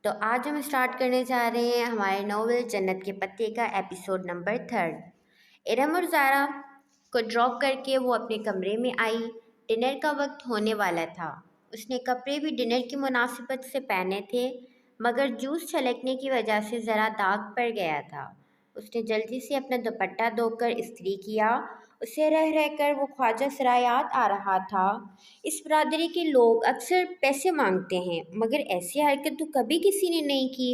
تو آج ہم اسٹارٹ کرنے جا رہے ہیں ہمارے ناول جنت کے پتے کا ایپیسوڈ نمبر 3۔ ارم اور زارا کو ڈراپ کر کے وہ اپنے کمرے میں آئی۔ ڈنر کا وقت ہونے والا تھا۔ اس نے کپڑے بھی ڈنر کی مناسبت سے پہنے تھے، مگر جوس چھلکنے کی وجہ سے ذرا داغ پڑ گیا تھا۔ اس نے جلدی سے اپنا دوپٹہ دھو کر استری کیا۔ اسے رہ رہ کر وہ خواجہ سرا یاد آ رہا تھا۔ اس برادری کے لوگ اکثر پیسے مانگتے ہیں، مگر ایسی حرکت تو کبھی کسی نے نہیں کی۔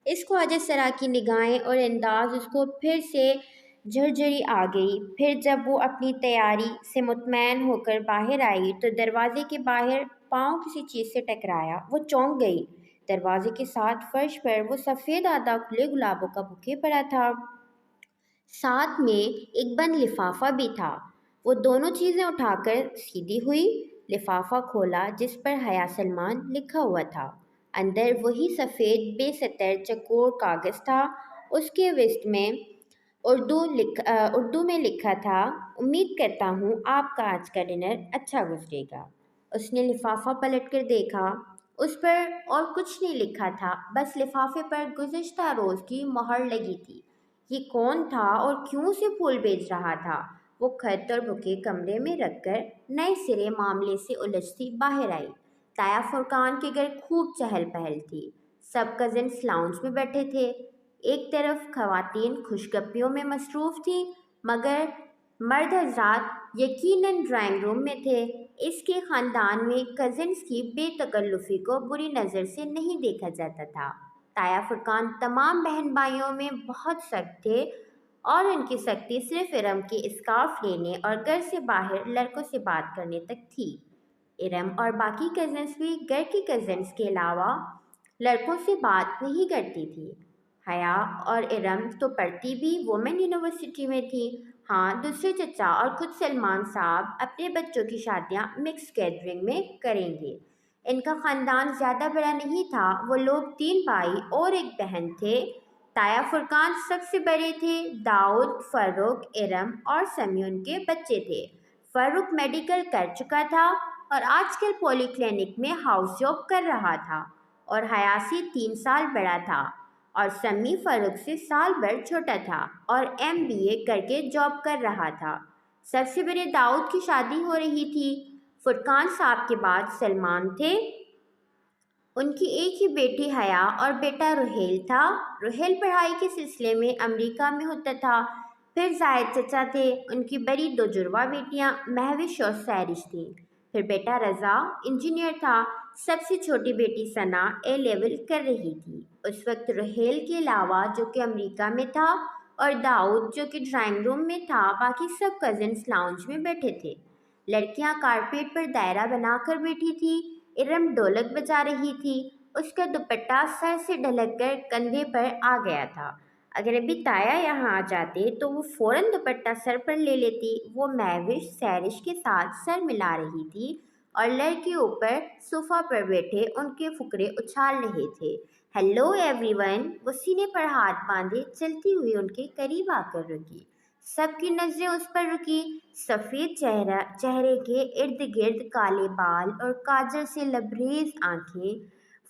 اس خواجہ سرا کی نگاہیں اور انداز اس کو پھر سے جھرجھری آ گئی۔ پھر جب وہ اپنی تیاری سے مطمئن ہو کر باہر آئی تو دروازے کے باہر پاؤں کسی چیز سے ٹکرایا۔ وہ چونک گئی۔ دروازے کے ساتھ فرش پر وہ سفید آدھا کھلے گلابوں کا بوکے پڑا تھا۔ ساتھ میں ایک بند لفافہ بھی تھا۔ وہ دونوں چیزیں اٹھا کر سیدھی ہوئی۔ لفافہ کھولا جس پر حیا سلمان لکھا ہوا تھا۔ اندر وہی سفید بے سطر چوکور کاغذ تھا۔ اس کے وسط میں اردو میں لکھا تھا، امید کرتا ہوں آپ کا آج کا ڈنر اچھا گزرے گا۔ اس نے لفافہ پلٹ کر دیکھا۔ اس پر اور کچھ نہیں لکھا تھا، بس لفافے پر گزشتہ روز کی مہر لگی تھی۔ یہ کون تھا اور کیوں اسے پھول بھیج رہا تھا؟ وہ خط اور بوکے کمرے میں رکھ کر نئے سرے معاملے سے الجھتی باہر آئی۔ تایا فرقان کے گھر خوب چہل پہل تھی۔ سب کزنس لاؤنج میں بیٹھے تھے۔ ایک طرف خواتین خوش گپیوں میں مصروف تھیں، مگر مرد حضرات یقیناً ڈرائنگ روم میں تھے۔ اس کے خاندان میں کزنس کی بے تکلفی کو بری نظر سے نہیں دیکھا جاتا تھا۔ تایا فرقان تمام بہن بھائیوں میں بہت سخت تھے، اور ان کی سختی صرف ارم کے اسکارف لینے اور گھر سے باہر لڑکوں سے بات کرنے تک تھی۔ ارم اور باقی کزنس بھی گھر کی کزنس کے علاوہ لڑکوں سے بات نہیں کرتی تھی۔ حیا اور ارم تو پڑھتی بھی وومن یونیورسٹی میں تھی۔ ہاں، دوسرے چچا اور خود سلمان صاحب اپنے بچوں کی شادیاں مکس گیدرنگ میں کریں گے۔ ان کا خاندان زیادہ بڑا نہیں تھا۔ وہ لوگ 3 بھائی اور ایک بہن تھے۔ تایا فرقان سب سے بڑے تھے۔ داؤد، فاروق، ارم اور سمیع ان کے بچے تھے۔ فاروق میڈیکل کر چکا تھا اور آج کل پولی کلینک میں ہاؤس جاب کر رہا تھا، اور حیا سے 3 سال بڑا تھا، اور سمیع فاروق سے سال بھر چھوٹا تھا اور MBA کر کے جاب کر رہا تھا۔ سب سے بڑے داؤد کی شادی ہو رہی تھی۔ فرقان صاحب کے بعد سلمان تھے۔ ان کی ایک ہی بیٹی حیا اور بیٹا روہیل تھا۔ روہیل پڑھائی کے سلسلے میں امریکہ میں ہوتا تھا۔ پھر زاہد چچا تھے۔ ان کی بڑی 2 جڑواں بیٹیاں مہوش اور سہرش تھیں۔ پھر بیٹا رضا انجینئر تھا۔ سب سے چھوٹی بیٹی ثنا A لیول کر رہی تھی۔ اس وقت روہیل کے علاوہ جو کہ امریکہ میں تھا اور داؤد جو کہ ڈرائنگ روم میں تھا، باقی سب کزنس لاؤنج میں بیٹھے تھے۔ لڑکیاں کارپیٹ پر دائرہ بنا کر بیٹھی تھی۔ ارم ڈھولک بجا رہی تھی۔ اس کا دوپٹہ سر سے ڈھلک کر کندھے پر آ گیا تھا۔ اگر ابھی تایا یہاں آ جاتے تو وہ فوراً دوپٹہ سر پر لے لیتی۔ وہ مہوش سہرش کے ساتھ سر ملا رہی تھی اور لڑکے اوپر صوفہ پر بیٹھے ان کے پھکرے اچھال رہے تھے۔ ہیلو ایوری ون، وہ سینے پر ہاتھ باندھے چلتی ہوئی ان کے قریب آ کر رکی۔ سب کی نظریں اس پر رکی۔ سفید چہرے کے ارد گرد کالے بال اور کاجل سے لبریز آنکھیں۔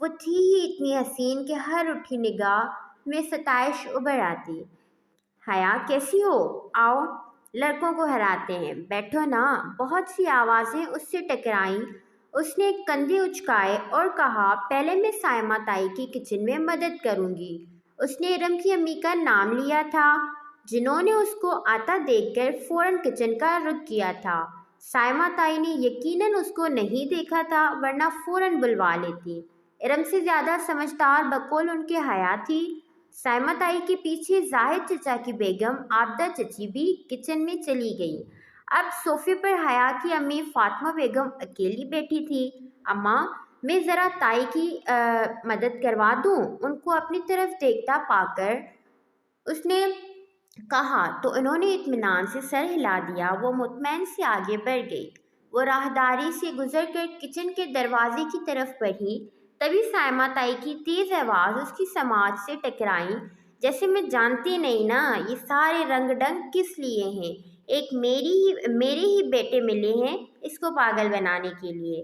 وہ تھی ہی اتنی حسین کہ ہر اٹھی نگاہ میں ستائش ابھر آتی۔ حیا کیسی ہو؟ آؤ لڑکوں کو ہراتے ہیں، بیٹھو نا۔ بہت سی آوازیں اس سے ٹکرائیں۔ اس نے کندھے اچکائے اور کہا، پہلے میں سائمہ تائی کی کچن میں مدد کروں گی۔ اس نے ارم کی امی کا نام لیا تھا، جنہوں نے اس کو آتا دیکھ کر فوراً کچن کا رخ کیا تھا۔ سائمہ تائی نے یقیناً اس کو نہیں دیکھا تھا، ورنہ فوراً بلوا لیتی۔ ارم سے زیادہ سمجھدار بقول ان کے حیا تھی۔ سائمہ تائی کے پیچھے زاہد چچا کی بیگم عابدہ چچی بھی کچن میں چلی گئی۔ اب صوفے پر حیا کی امی فاطمہ بیگم اکیلی بیٹھی تھی۔ اماں، میں ذرا تائی کی مدد کروا دوں؟ ان کو اپنی طرف دیکھتا پا کر اس نے کہا تو انہوں نے اطمینان سے سر ہلا دیا۔ وہ مطمئن سے آگے بڑھ گئی۔ وہ راہداری سے گزر کر کچن کے دروازے کی طرف بڑھی۔ تبھی سائمہ تائی کی تیز آواز اس کی سماعت سے ٹکرائیں، جیسے میں جانتی نہیں نا، یہ سارے رنگ ڈنگ کس لیے ہیں؟ ایک میرے ہی بیٹے ملے ہیں اس کو پاگل بنانے کے لیے۔